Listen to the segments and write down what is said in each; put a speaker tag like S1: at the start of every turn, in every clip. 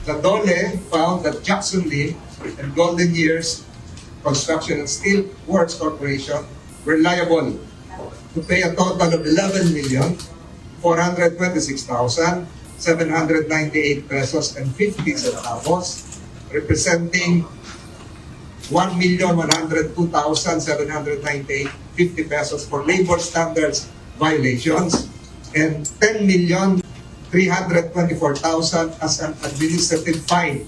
S1: The DOLE found that Jackson Lee and Golden Years Construction and Steel Works Corporation were liable to pay a total of 11,426,798 pesos and 50 centavos, representing 1,102,798.50 pesos for labor standards violations and 10,324,000 as an administrative fine.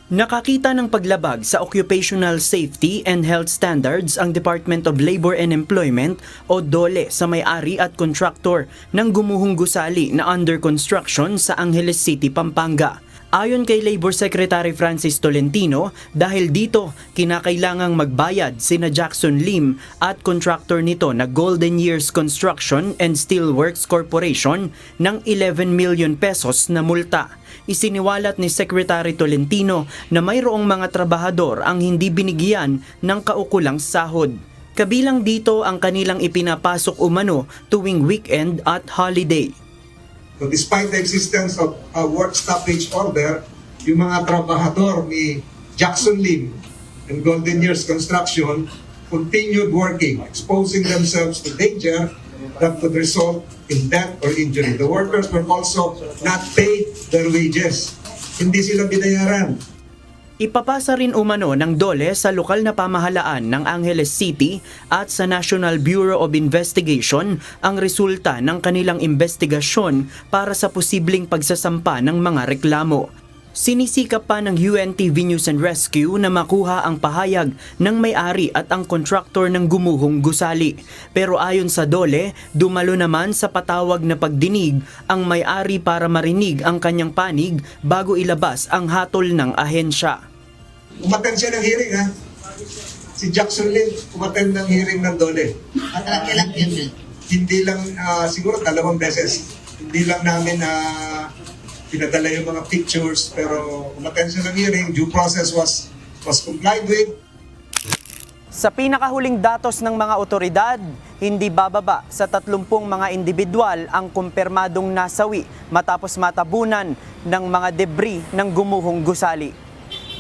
S2: Nakakita ng paglabag sa occupational safety and health standards ang Department of Labor and Employment o DOLE sa may-ari at kontraktor ng gumuhong gusali na under construction sa Angeles City, Pampanga. Ayon kay Labor Secretary Francis Tolentino, dahil dito kinakailangang magbayad sina Jackson Lim at kontraktor nito na Golden Years Construction and Steel Works Corporation ng 11 million pesos na multa. Isiniwalat ni Secretary Tolentino na mayroong mga trabahador ang hindi binigyan ng kaukulang sahod. Kabilang dito ang kanilang ipinapasok umano tuwing weekend at holiday.
S1: So despite the existence of a work stoppage order, yung mga trabahador ni Jackson Lim and Golden Years Construction continued working, exposing themselves to danger that could result in death or injury. The workers were also not paid their wages. Hindi sila binayaran.
S2: Ipapasa rin umano ng DOLE sa lokal na pamahalaan ng Angeles City at sa National Bureau of Investigation ang resulta ng kanilang investigasyon para sa posibleng pagsasampa ng mga reklamo. Sinisikap pa ng UNTV News and Rescue na makuha ang pahayag ng may-ari at ang kontraktor ng gumuhong gusali. Pero ayon sa DOLE, dumalo naman sa patawag na pagdinig ang may-ari para marinig ang kanyang panig bago ilabas ang hatol ng ahensya.
S1: Umattend siya ng hearing, ha? Si Jackson Lim, umattend ng hearing ng DOLE.
S3: Kailan yun?
S1: Hindi lang, siguro 2 beses. Hindi lang namin pinadala yung mga pictures, pero umattend siya ng hearing, due process was complied with.
S2: Sa pinakahuling datos ng mga otoridad, hindi bababa sa 30 mga individual ang kumpirmadong nasawi matapos matabunan ng mga debris ng gumuhong gusali.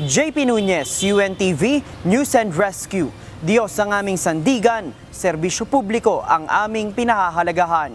S2: JP Nunez, UNTV, News and Rescue. Diyos ang aming sandigan, serbisyo publiko ang aming pinahahalagahan.